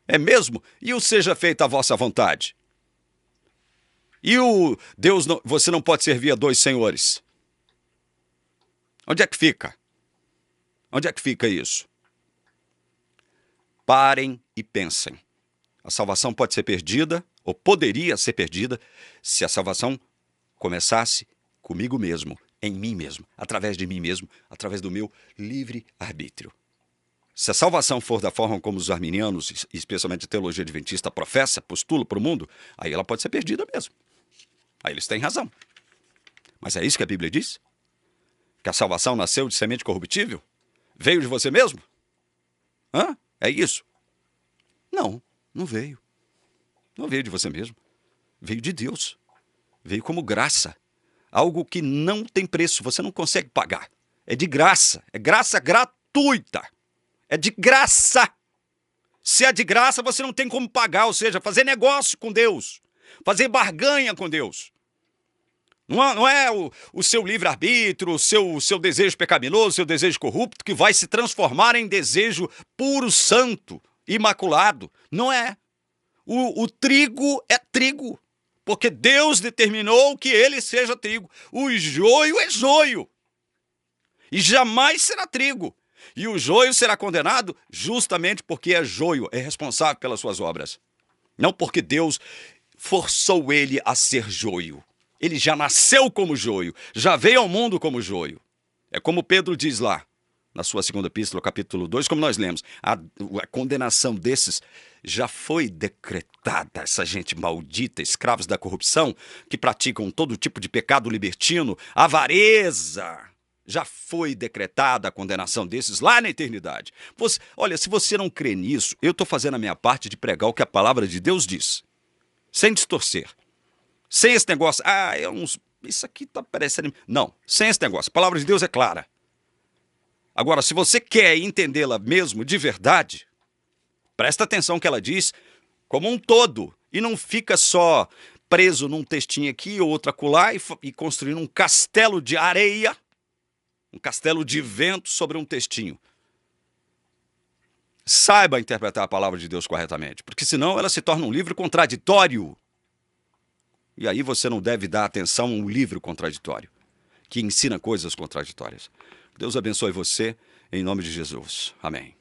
É mesmo? E o seja feita a vossa vontade? E o Deus, você não pode servir a dois senhores? Onde é que fica? Onde é que fica isso? Parem e pensem. A salvação pode ser perdida, ou poderia ser perdida, se a salvação começasse comigo mesmo, em mim mesmo, através de mim mesmo, através do meu livre-arbítrio. Se a salvação for da forma como os arminianos, especialmente a teologia adventista, professa, postula para o mundo, aí ela pode ser perdida mesmo. Aí eles têm razão. Mas é isso que a Bíblia diz? Que a salvação nasceu de semente corruptível? Veio de você mesmo? Hã? É isso? Não, não veio. Não veio de você mesmo. Veio de Deus. Veio como graça. Algo que não tem preço, você não consegue pagar. É de graça, é graça gratuita. É de graça. Se é de graça, você não tem como pagar, ou seja, fazer negócio com Deus, fazer barganha com Deus. Não é o seu livre-arbítrio, o seu desejo pecaminoso, o seu desejo corrupto, que vai se transformar em desejo puro, santo, imaculado. Não é. O trigo é trigo, porque Deus determinou que ele seja trigo. O joio é joio, e jamais será trigo. E o joio será condenado justamente porque é joio, é responsável pelas suas obras. Não porque Deus forçou ele a ser joio. Ele já nasceu como joio, já veio ao mundo como joio. É como Pedro diz lá, na sua segunda epístola, capítulo 2, como nós lemos, a condenação desses já foi decretada. Essa gente maldita, escravos da corrupção, que praticam todo tipo de pecado libertino, avareza. Já foi decretada a condenação desses lá na eternidade. Olha, se você não crê nisso, eu estou fazendo a minha parte de pregar o que a palavra de Deus diz. Sem distorcer. Sem esse negócio, isso aqui está parecendo... Não, sem esse negócio. A palavra de Deus é clara. Agora, se você quer entendê-la mesmo de verdade, presta atenção no que ela diz como um todo. E não fica só preso num textinho aqui ou outro acolá e construindo um castelo de areia, um castelo de vento sobre um textinho. Saiba interpretar a palavra de Deus corretamente, porque senão ela se torna um livro contraditório. E aí você não deve dar atenção a um livro contraditório, que ensina coisas contraditórias. Deus abençoe você, em nome de Jesus. Amém.